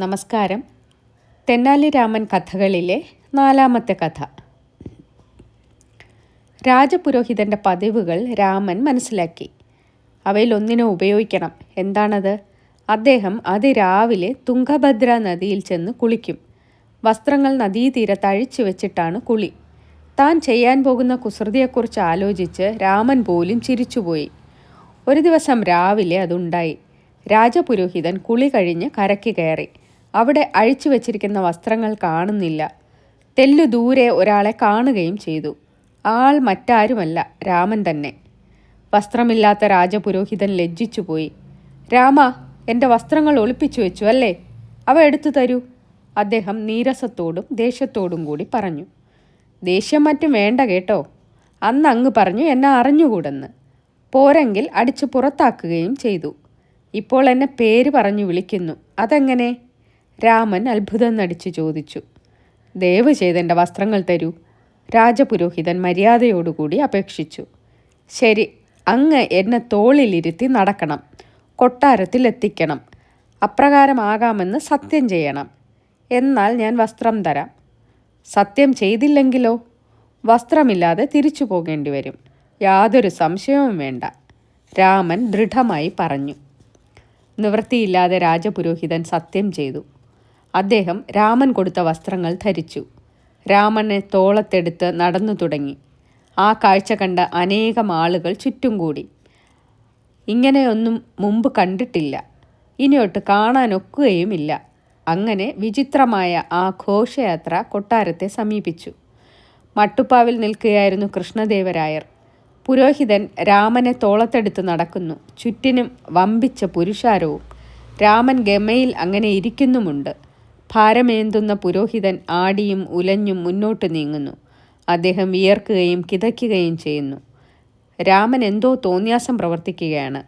നമസ്കാരം. തെന്നാലി രാമൻ കഥകളിലെ 4-ാമത്തെ കഥ. രാജപുരോഹിതൻ്റെ പതിവുകൾ രാമൻ മനസ്സിലാക്കി. അവയിലൊന്നിനെ ഉപയോഗിക്കണം. എന്താണത്? അദ്ദേഹം അതിരാവിലെ തുംഗഭദ്ര നദിയിൽ ചെന്ന് കുളിക്കും. വസ്ത്രങ്ങൾ നദീതീരത്ത് അഴിച്ചു വെച്ചിട്ടാണ് കുളി. താൻ ചെയ്യാൻ പോകുന്ന കുസൃതിയെക്കുറിച്ച് ആലോചിച്ച് രാമൻ പോലും ചിരിച്ചുപോയി. ഒരു ദിവസം രാവിലെ അതുണ്ടായി. രാജപുരോഹിതൻ കുളി കഴിഞ്ഞ് കരയ്ക്ക് കയറി. അവിടെ അഴിച്ചു വച്ചിരിക്കുന്ന വസ്ത്രങ്ങൾ കാണുന്നില്ല. തെല്ലു ദൂരെ ഒരാളെ കാണുകയും ചെയ്തു. ആൾ മറ്റാരുമല്ല, രാമൻ തന്നെ. വസ്ത്രമില്ലാത്ത രാജപുരോഹിതൻ ലജ്ജിച്ചുപോയി. രാമ, എൻ്റെ വസ്ത്രങ്ങൾ ഒളിപ്പിച്ചു വെച്ചു അല്ലേ? അവ എടുത്തു തരൂ, അദ്ദേഹം നീരസത്തോടും ദേഷ്യത്തോടും കൂടി പറഞ്ഞു. ദേഷ്യം മറ്റും വേണ്ട കേട്ടോ. അന്ന് അങ്ങ് പറഞ്ഞു എന്നെ അറിഞ്ഞുകൂടെന്ന്. പോരെങ്കിൽ അടിച്ചു പുറത്താക്കുകയും ചെയ്തു. ഇപ്പോൾ എന്നെ പേര് പറഞ്ഞു വിളിക്കുന്നു. അതെങ്ങനെ? രാമൻ അത്ഭുതം നടിച്ചു ചോദിച്ചു. ദയവ് ചെയ്തെൻ്റെ വസ്ത്രങ്ങൾ തരൂ, രാജപുരോഹിതൻ മര്യാദയോടുകൂടി അപേക്ഷിച്ചു. ശരി, അങ്ങ് എന്നെ തോളിലിരുത്തി നടക്കണം, കൊട്ടാരത്തിൽ എത്തിക്കണം. അപ്രകാരമാകാമെന്ന് സത്യം ചെയ്യണം. എന്നാൽ ഞാൻ വസ്ത്രം തരാം. സത്യം ചെയ്തില്ലെങ്കിലോ? വസ്ത്രമില്ലാതെ തിരിച്ചു പോകേണ്ടി വരും. യാതൊരു സംശയവും വേണ്ട, രാമൻ ദൃഢമായി പറഞ്ഞു. നിവൃത്തിയില്ലാതെ രാജപുരോഹിതൻ സത്യം ചെയ്തു. അദ്ദേഹം രാമൻ കൊടുത്ത വസ്ത്രങ്ങൾ ധരിച്ചു. രാമനെ തോളത്തെടുത്ത് നടന്നു തുടങ്ങി. ആ കാഴ്ച കണ്ട അനേകം ആളുകൾ ചുറ്റും കൂടി. ഇങ്ങനെയൊന്നും മുമ്പ് കണ്ടിട്ടില്ല, ഇനിയൊട്ട് കാണാനൊക്കുകയുമില്ല. അങ്ങനെ വിചിത്രമായ ആ ഘോഷയാത്ര കൊട്ടാരത്തെ സമീപിച്ചു. മട്ടുപ്പാവിൽ നിൽക്കുകയായിരുന്നു കൃഷ്ണദേവരായർ. പുരോഹിതൻ രാമനെ തോളത്തെടുത്ത് നടക്കുന്നു. ചുറ്റിനും വമ്പിച്ച പുരുഷാരവും. രാമൻ ഗമയിൽ അങ്ങനെ ഇരിക്കുന്നുമുണ്ട്. ഭാരമേന്തുന്ന പുരോഹിതൻ ആടിയും ഉലഞ്ഞും മുന്നോട്ട് നീങ്ങുന്നു. അദ്ദേഹം വിയർക്കുകയും കിതയ്ക്കുകയും ചെയ്യുന്നു. രാമൻ എന്തോ തോന്നിയാസം പ്രവർത്തിക്കുകയാണ്.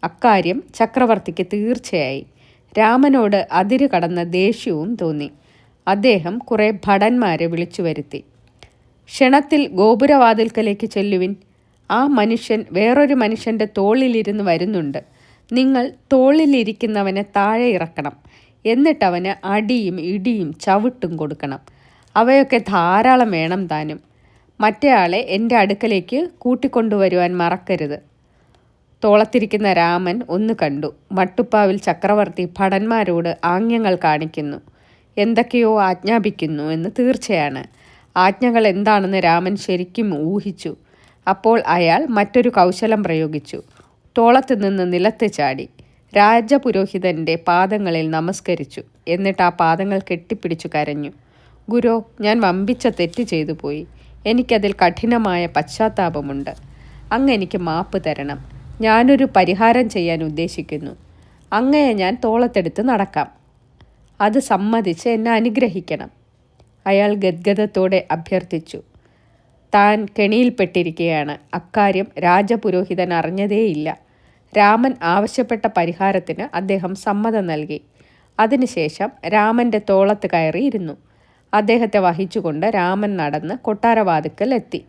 അക്കാര്യം ചക്രവർത്തിക്ക് തീർച്ചയായി. രാമനോട് അതിര് കടന്ന ദേഷ്യവും തോന്നി. അദ്ദേഹം കുറേ ഭടന്മാരെ വിളിച്ചു വരുത്തി. ക്ഷണത്തിൽ ഗോപുരവാതിൽക്കലേക്ക് ചെല്ലുവിൻ. ആ മനുഷ്യൻ വേറൊരു മനുഷ്യൻ്റെ തോളിലിരുന്ന് വരുന്നുണ്ട്. നിങ്ങൾ തോളിലിരിക്കുന്നവനെ താഴെ ഇറക്കണം. എന്നിട്ടവന് അടിയും ഇടിയും ചവിട്ടും കൊടുക്കണം. അവയൊക്കെ ധാരാളം വേണം താനും. മറ്റേയാളെ എൻ്റെ അടുക്കലേക്ക് കൂട്ടിക്കൊണ്ടുവരുവാൻ മറക്കരുത്. തോളത്തിരിക്കുന്ന രാമൻ ഒന്ന് കണ്ടു. മട്ടുപ്പാവിൽ ചക്രവർത്തി ഭടന്മാരോട് ആംഗ്യങ്ങൾ കാണിക്കുന്നു, എന്തൊക്കെയോ ആജ്ഞാപിക്കുന്നു എന്ന് തീർച്ചയാണ്. ആജ്ഞകൾ എന്താണെന്ന് രാമൻ ശരിക്കും ഊഹിച്ചു. അപ്പോൾ അയാൾ മറ്റൊരു കൗശലം പ്രയോഗിച്ചു. തോളത്ത് നിന്ന് നിലത്ത് ചാടി രാജപുരോഹിതൻ്റെ പാദങ്ങളിൽ നമസ്കരിച്ചു. എന്നിട്ട് ആ പാദങ്ങൾ കെട്ടിപ്പിടിച്ചു കരഞ്ഞു. ഗുരോ, ഞാൻ വമ്പിച്ച തെറ്റ് ചെയ്തു പോയി. എനിക്കതിൽ കഠിനമായ പശ്ചാത്താപമുണ്ട്. അങ്ങ് എനിക്ക് മാപ്പ് തരണം. ഞാനൊരു പരിഹാരം ചെയ്യാൻ ഉദ്ദേശിക്കുന്നു. അങ്ങയെ ഞാൻ തോളത്തെടുത്ത് നടക്കാം. അത് സമ്മതിച്ച് എന്നെ അനുഗ്രഹിക്കണം, അയാൾ ഗദ്ഗദത്തോടെ അഭ്യർത്ഥിച്ചു. താൻ കെണിയിൽപ്പെട്ടിരിക്കുകയാണ്. അക്കാര്യം രാജപുരോഹിതൻ അറിഞ്ഞതേയില്ല. രാമൻ ആവശ്യപ്പെട്ട പരിഹാരത്തിന് അദ്ദേഹം സമ്മതം നൽകി. അതിനുശേഷം രാമൻ്റെ തോളത്ത് കയറിയിരുന്നു. അദ്ദേഹത്തെ വഹിച്ചുകൊണ്ട് രാമൻ നടന്ന് കൊട്ടാരവാതിക്കൽ എത്തി.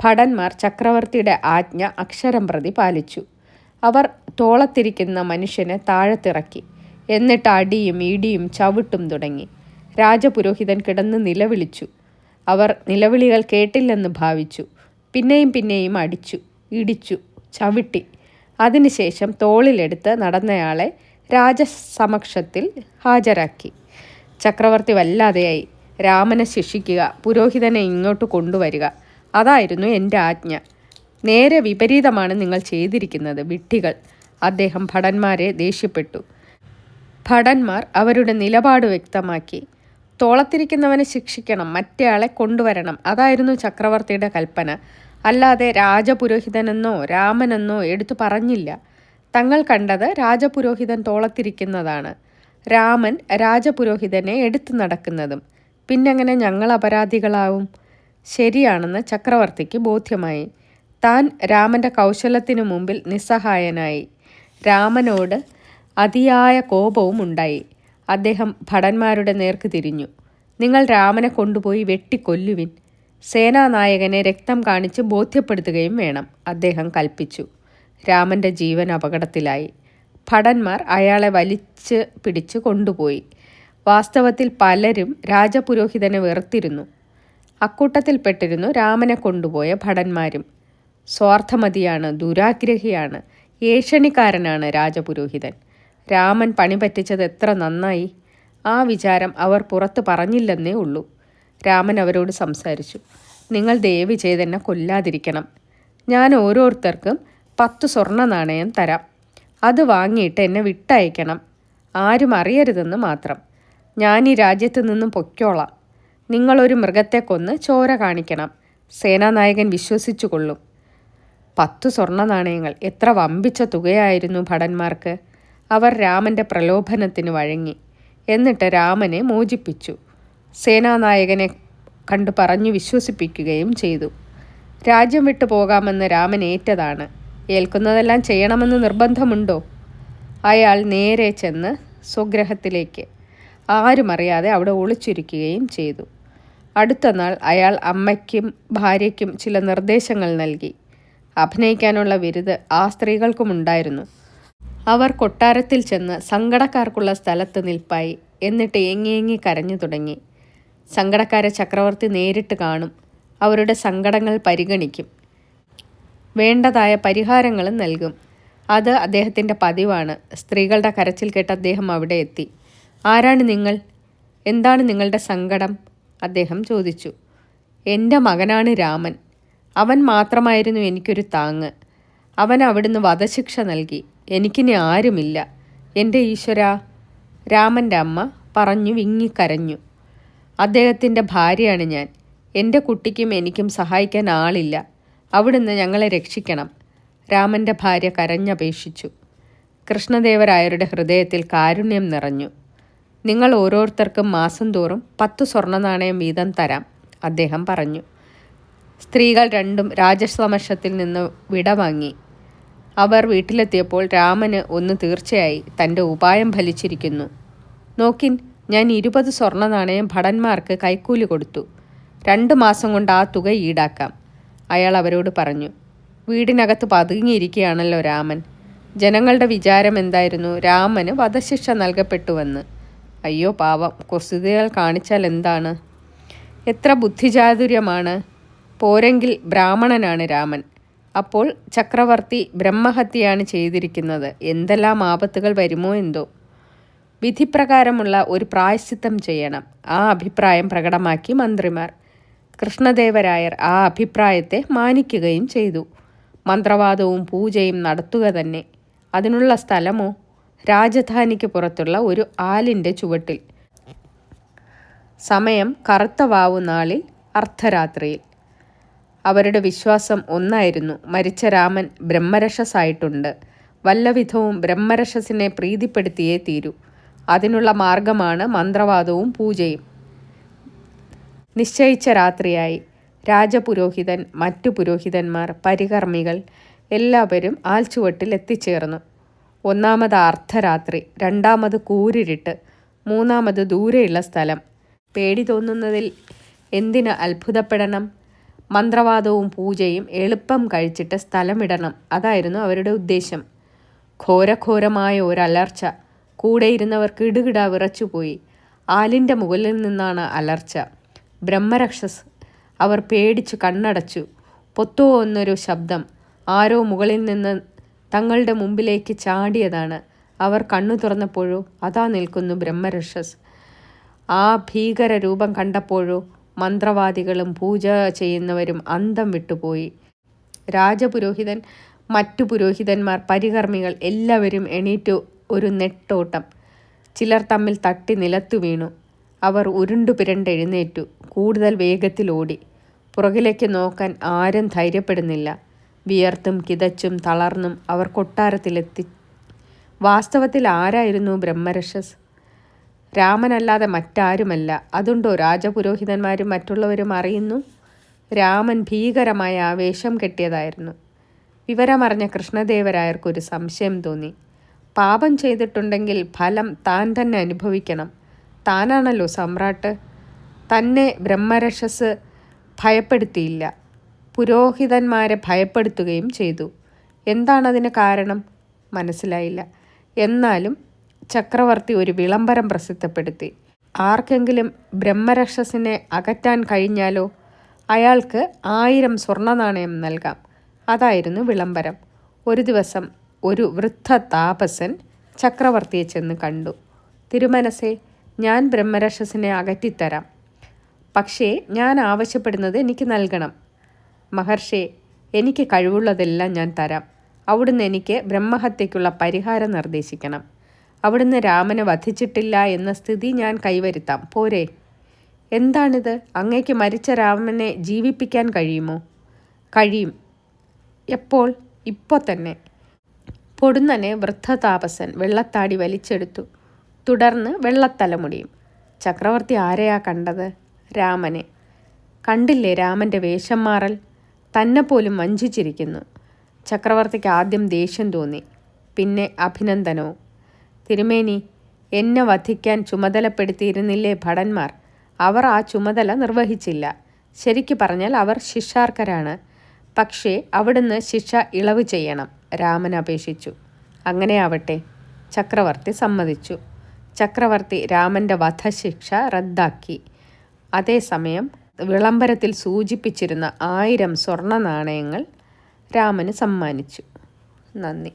ഭടന്മാർ ചക്രവർത്തിയുടെ ആജ്ഞ അക്ഷരം പ്രതി പാലിച്ചു. അവർ തോളത്തിരിക്കുന്ന മനുഷ്യനെ താഴത്തിറക്കി. എന്നിട്ട് അടിയും ഇടിയും ചവിട്ടും തുടങ്ങി. രാജപുരോഹിതൻ കിടന്ന് നിലവിളിച്ചു. അവർ നിലവിളികൾ കേട്ടില്ലെന്ന് ഭാവിച്ചു. പിന്നെയും പിന്നെയും അടിച്ചു, ഇടിച്ചു, ചവിട്ടി. അതിനുശേഷം തോളിലെടുത്ത് നടന്നയാളെ രാജസമക്ഷത്തിൽ ഹാജരാക്കി. ചക്രവർത്തി വല്ലാതെയായി. രാമനെ ശിക്ഷിക്കുക, പുരോഹിതനെ ഇങ്ങോട്ട് കൊണ്ടുവരിക, അതായിരുന്നു എൻ്റെ ആജ്ഞ. നേരെ വിപരീതമാണ് നിങ്ങൾ ചെയ്തിരിക്കുന്നത്, വിഡ്ഢികൾ. അദ്ദേഹം ഭടന്മാരെ ദേഷ്യപ്പെട്ടു. ഭടന്മാർ അവരുടെ നിലപാട് വ്യക്തമാക്കി. തോളത്തിരിക്കുന്നവനെ ശിക്ഷിക്കണം, മറ്റേയാളെ കൊണ്ടുവരണം, അതായിരുന്നു ചക്രവർത്തിയുടെ കൽപ്പന. അല്ലാതെ രാജപുരോഹിതനെന്നോ രാമനെന്നോ എടുത്തു പറഞ്ഞില്ല. തങ്ങൾ കണ്ടത് രാജപുരോഹിതൻ തോളത്തിരിക്കുന്നതാണ്, രാമൻ രാജപുരോഹിതനെ എടുത്തു നടക്കുന്നതും. പിന്നെങ്ങനെ ഞങ്ങൾ അപരാധികളാവും? ശരിയാണെന്ന് ചക്രവർത്തിക്ക് ബോധ്യമായി. താൻ രാമൻ്റെ കൗശലത്തിനു മുമ്പിൽ നിസ്സഹായനായി. രാമനോട് അതിയായ കോപവും ഉണ്ടായി. അദ്ദേഹം ഭടന്മാരുടെ നേർക്ക് തിരിഞ്ഞു. നിങ്ങൾ രാമനെ കൊണ്ടുപോയി വെട്ടിക്കൊല്ലുവിൻ. സേനാനായകനെ രക്തം കാണിച്ച് ബോധ്യപ്പെടുത്തുകയും വേണം, അദ്ദേഹം കൽപ്പിച്ചു. രാമൻ്റെ ജീവൻ അപകടത്തിലായി. ഭടന്മാർ അയാളെ വലിച്ച് പിടിച്ച് കൊണ്ടുപോയി. വാസ്തവത്തിൽ പലരും രാജപുരോഹിതനെ വെറുത്തിരുന്നു. അക്കൂട്ടത്തിൽപ്പെട്ടിരുന്നു രാമനെ കൊണ്ടുപോയ ഭടന്മാരും. സ്വാർത്ഥമതിയാണ്, ദുരാഗ്രഹിയാണ്, ഏഷണിക്കാരനാണ് രാജപുരോഹിതൻ. രാമൻ പണി പറ്റിച്ചത് എത്ര നന്നായി! ആ വിചാരം അവർ പുറത്ത് പറഞ്ഞില്ലെന്നേ ഉള്ളൂ. രാമൻ അവരോട് സംസാരിച്ചു. നിങ്ങൾ ദയവ് ചെയ്തെന്നെ കൊല്ലാതിരിക്കണം. ഞാൻ ഓരോരുത്തർക്കും 10 സ്വർണ്ണ നാണയം തരാം. അത് വാങ്ങിയിട്ട് എന്നെ വിട്ടയക്കണം. ആരും അറിയരുതെന്ന് മാത്രം. ഞാൻ ഈ രാജ്യത്ത് നിന്നും പൊയ്ക്കോളാം. നിങ്ങളൊരു മൃഗത്തെ കൊന്ന് ചോര കാണിക്കണം. സേനാനായകൻ വിശ്വസിച്ചു കൊള്ളും. 10 സ്വർണ്ണ നാണയങ്ങൾ! എത്ര വമ്പിച്ച തുകയായിരുന്നു ഭടന്മാർക്ക്! അവർ രാമൻ്റെ പ്രലോഭനത്തിന് വഴങ്ങി. എന്നിട്ട് രാമനെ മോചിപ്പിച്ചു. സേനാനായകനെ കണ്ടു പറഞ്ഞു വിശ്വസിപ്പിക്കുകയും ചെയ്തു. രാജ്യം വിട്ടു പോകാമെന്ന് രാമൻ ഏറ്റതാണ്. ഏൽക്കുന്നതെല്ലാം ചെയ്യണമെന്ന് നിർബന്ധമുണ്ടോ? അയാൾ നേരെ ചെന്ന് സ്വഗ്രഹത്തിലേക്ക് ആരും അറിയാതെ അവിടെ ഒളിച്ചിരിക്കുകയും ചെയ്തു. അടുത്ത നാൾ അയാൾ അമ്മയ്ക്കും ഭാര്യയ്ക്കും ചില നിർദ്ദേശങ്ങൾ നൽകി. അഭിനയിക്കാനുള്ള വിരുത് ആ സ്ത്രീകൾക്കുമുണ്ടായിരുന്നു. അവർ കൊട്ടാരത്തിൽ ചെന്ന് സങ്കടക്കാർക്കുള്ള സ്ഥലത്ത് നിൽപ്പായി. എന്നിട്ട് ഏങ്ങി കരഞ്ഞു തുടങ്ങി. സങ്കടക്കാരെ ചക്രവർത്തി നേരിട്ട് കാണും. അവരുടെ സങ്കടങ്ങൾ പരിഗണിക്കും. വേണ്ടതായ പരിഹാരങ്ങളും നൽകും. അത് അദ്ദേഹത്തിൻ്റെ പതിവാണ്. സ്ത്രീകളുടെ കരച്ചിൽ കേട്ട് അദ്ദേഹം അവിടെ എത്തി. ആരാണ് നിങ്ങൾ? എന്താണ് നിങ്ങളുടെ സങ്കടം? അദ്ദേഹം ചോദിച്ചു. എൻ്റെ മകനാണ് രാമൻ. അവൻ മാത്രമായിരുന്നു എനിക്കൊരു താങ്ങ്. അവൻ അവിടുന്ന് വധശിക്ഷ നൽകി. എനിക്കിനി ആരുമില്ല. എൻ്റെ ഈശ്വരാ! രാമൻ്റെ അമ്മ പറഞ്ഞു വിങ്ങിക്കരഞ്ഞു. അദ്ദേഹത്തിൻ്റെ ഭാര്യയാണ് ഞാൻ. എൻ്റെ കുട്ടിക്കും എനിക്കും സഹായിക്കാൻ ആളില്ല. അവിടുന്ന് ഞങ്ങളെ രക്ഷിക്കണം. രാമൻ്റെ ഭാര്യ കരഞ്ഞപേക്ഷിച്ചു. കൃഷ്ണദേവരായരുടെ ഹൃദയത്തിൽ കാരുണ്യം നിറഞ്ഞു. നിങ്ങൾ ഓരോരുത്തർക്കും മാസം തോറും 10 സ്വർണ്ണ നാണയം വീതം തരാം, അദ്ദേഹം പറഞ്ഞു. സ്ത്രീകൾ രണ്ടും രാജസമക്ഷത്തിൽ നിന്ന് വിടവാങ്ങി. അവർ വീട്ടിലെത്തിയപ്പോൾ രാമന് ഒന്ന് തീർച്ചയായി. തൻ്റെ ഉപായം ഫലിച്ചിരിക്കുന്നു. നോക്കിൻ, ഞാൻ 20 സ്വർണ്ണ നാണയം ഭടന്മാർക്ക് കൈക്കൂലി കൊടുത്തു. 2 മാസം കൊണ്ട് ആ തുക ഈടാക്കാം, അയാൾ അവരോട് പറഞ്ഞു. വീടിനകത്ത് പതുങ്ങിയിരിക്കുകയാണല്ലോ രാമൻ. ജനങ്ങളുടെ വിചാരം എന്തായിരുന്നു? രാമന് വധശിക്ഷ നൽകപ്പെട്ടുവെന്ന്. അയ്യോ പാവം, കുസൃതികൾ കാണിച്ചാൽ എന്താണ്? എത്ര ബുദ്ധിചാതുര്യമാണ്! പോരെങ്കിൽ ബ്രാഹ്മണനാണ് രാമൻ. അപ്പോൾ ചക്രവർത്തി ബ്രഹ്മഹത്യയാണ് ചെയ്തിരിക്കുന്നത്. എന്തെല്ലാം ആപത്തുകൾ വരുമോ എന്തോ. വിധിപ്രകാരമുള്ള ഒരു പ്രായശ്ചിത്തം ചെയ്യണം. ആ അഭിപ്രായം പ്രകടമാക്കി മന്ത്രിമാർ. കൃഷ്ണദേവരായർ ആ അഭിപ്രായത്തെ മാനിക്കുകയും ചെയ്തു. മന്ത്രവാദവും പൂജയും നടത്തുക തന്നെ. അതിനുള്ള സ്ഥലമോ? രാജധാനിക്ക് പുറത്തുള്ള ഒരു ആലിൻ്റെ ചുവട്ടിൽ. സമയം കറുത്ത വാവു നാളിൽ അർദ്ധരാത്രിയിൽ. അവരുടെ വിശ്വാസം ഒന്നായിരുന്നു. മരിച്ച രാമൻ ബ്രഹ്മരക്ഷസായിട്ടുണ്ട്. വല്ലവിധവും ബ്രഹ്മരക്ഷസിനെ പ്രീതിപ്പെടുത്തിയേ തീരൂ. അതിനുള്ള മാർഗമാണ് മന്ത്രവാദവും പൂജയും. നിശ്ചയിച്ച രാത്രിയായി. രാജപുരോഹിതൻ, മറ്റു പുരോഹിതന്മാർ, പരികർമ്മികൾ എല്ലാവരും ആൽച്ചുവട്ടിൽ എത്തിച്ചേർന്നു. 1ാമത് അർദ്ധരാത്രി, 2ാമത് കൂരിരുട്ട്, 3ാമത് ദൂരെയുള്ള സ്ഥലം. പേടി തോന്നുന്നതിൽ എന്തിന് അത്ഭുതപ്പെടണം? മന്ത്രവാദവും പൂജയും എളുപ്പം കഴിച്ചിട്ട് സ്ഥലമിടണം. അതായിരുന്നു അവരുടെ ഉദ്ദേശം. ഘോരഘോരമായ ഒരലർച്ച. കൂടെയിരുന്നവർ കിടുകിട വിറച്ചുപോയി. ആലിൻ്റെ മുകളിൽ നിന്നാണ് അലർച്ച. ബ്രഹ്മരക്ഷസ്. അവർ പേടിച്ചു കണ്ണടച്ചു. പൊത്തോ എന്നൊരു ശബ്ദം. ആരോ മുകളിൽ നിന്ന് തങ്ങളുടെ മുമ്പിലേക്ക് ചാടിയതാണ്. അവർ കണ്ണു തുറന്നപ്പോഴോ അതാ നിൽക്കുന്നു ബ്രഹ്മരക്ഷസ്. ആ ഭീകര രൂപം കണ്ടപ്പോഴോ മന്ത്രവാദികളും പൂജ ചെയ്യുന്നവരും അന്തം വിട്ടുപോയി. രാജപുരോഹിതൻ, മറ്റു പുരോഹിതന്മാർ, പരികർമ്മികൾ എല്ലാവരും എണീറ്റു ഒരു നെട്ടോട്ടം. ചിലർ തമ്മിൽ തട്ടി നിലത്തു വീണു. അവർ ഉരുണ്ടു പിരണ്ടെഴുന്നേറ്റു. കൂടുതൽ വേഗത്തിൽ ഓടി. പുറകിലേക്ക് നോക്കാൻ ആരും ധൈര്യപ്പെടുന്നില്ല. വിയർത്തും കിതച്ചും തളർന്നും അവർ കൊട്ടാരത്തിലെത്തി. വാസ്തവത്തിൽ ആരായിരുന്നു ബ്രഹ്മരക്ഷസ്? രാമനല്ലാതെ മറ്റാരുമല്ല. അതുണ്ടോ രാജപുരോഹിതന്മാരും മറ്റുള്ളവരും അറിയുന്നു? രാമൻ ഭീകരമായ ആവേശം കെട്ടിയതായിരുന്നു. വിവരമറിഞ്ഞ കൃഷ്ണദേവരായർക്കൊരു സംശയം തോന്നി. പാപം ചെയ്തിട്ടുണ്ടെങ്കിൽ ഫലം താൻ തന്നെ അനുഭവിക്കണം. താനാണല്ലോ സമ്രാട്ട്. തന്നെ ബ്രഹ്മരക്ഷസ് ഭയപ്പെടുത്തിയില്ല, പുരോഹിതന്മാരെ ഭയപ്പെടുത്തുകയും ചെയ്തു. എന്താണതിന് കാരണം? മനസ്സിലായില്ല. എന്നാലും ചക്രവർത്തി ഒരു വിളംബരം പ്രസിദ്ധപ്പെടുത്തി. ആർക്കെങ്കിലും ബ്രഹ്മരക്ഷസിനെ അകറ്റാൻ കഴിഞ്ഞാലോ അയാൾക്ക് 1000 സ്വർണ്ണനാണയം നൽകാം. അതായിരുന്നു വിളംബരം. ഒരു ദിവസം ഒരു വൃദ്ധ താപസൻ ചക്രവർത്തിയെ ചെന്ന് കണ്ടു. തിരുമനസേ, ഞാൻ ബ്രഹ്മരക്ഷസിനെ അകറ്റിത്തരാം. പക്ഷേ ഞാൻ ആവശ്യപ്പെടുന്നത് എനിക്ക് നൽകണം. മഹർഷേ, എനിക്ക് കഴിവുള്ളതെല്ലാം ഞാൻ തരാം. അവിടുന്ന് എനിക്ക് ബ്രഹ്മഹത്യയ്ക്കുള്ള പരിഹാരം നിർദ്ദേശിക്കണം. അവിടുന്ന് രാമനെ വധിച്ചിട്ടില്ല എന്ന സ്ഥിതി ഞാൻ കൈവരുത്താം, പോരെ? എന്താണിത്? അങ്ങേക്ക് മരിച്ച രാമനെ ജീവിപ്പിക്കാൻ കഴിയുമോ? കഴിയും. എപ്പോൾ? ഇപ്പോൾ തന്നെ. പൊടുന്നനെ വൃദ്ധതാപസൻ വെള്ളത്താടി വലിച്ചെടുത്തു. തുടർന്ന് വെള്ളത്തലമുടിയും. ചക്രവർത്തി ആരെയാ കണ്ടത്? രാമനെ. കണ്ടില്ലേ രാമൻ്റെ വേഷം മാറൽ? തന്നെ പോലും വഞ്ചിച്ചിരിക്കുന്നു. ചക്രവർത്തിക്ക് ആദ്യം ദേഷ്യം തോന്നി, പിന്നെ അഭിനന്ദനവും. തിരുമേനി, എന്നെ വധിക്കാൻ ചുമതലപ്പെടുത്തിയിരുന്നില്ലേ ഭടന്മാർ? അവർ ആ ചുമതല നിർവഹിച്ചില്ല. ശരിക്കു പറഞ്ഞാൽ അവർ ശിക്ഷാർഹരാണ്. പക്ഷേ അവിടുന്ന് ശിക്ഷ ഇളവ് ചെയ്യണം, രാമൻ അപേക്ഷിച്ചു. അങ്ങനെയാവട്ടെ. ചക്രവർത്തി സമ്മതിച്ചു. ചക്രവർത്തി രാമൻ്റെ വധശിക്ഷ റദ്ദാക്കി. അതേസമയം വിളംബരത്തിൽ സൂചിപ്പിച്ചിരുന്ന 1000 സ്വർണ്ണ നാണയങ്ങൾ രാമന് സമ്മാനിച്ചു. നന്ദി.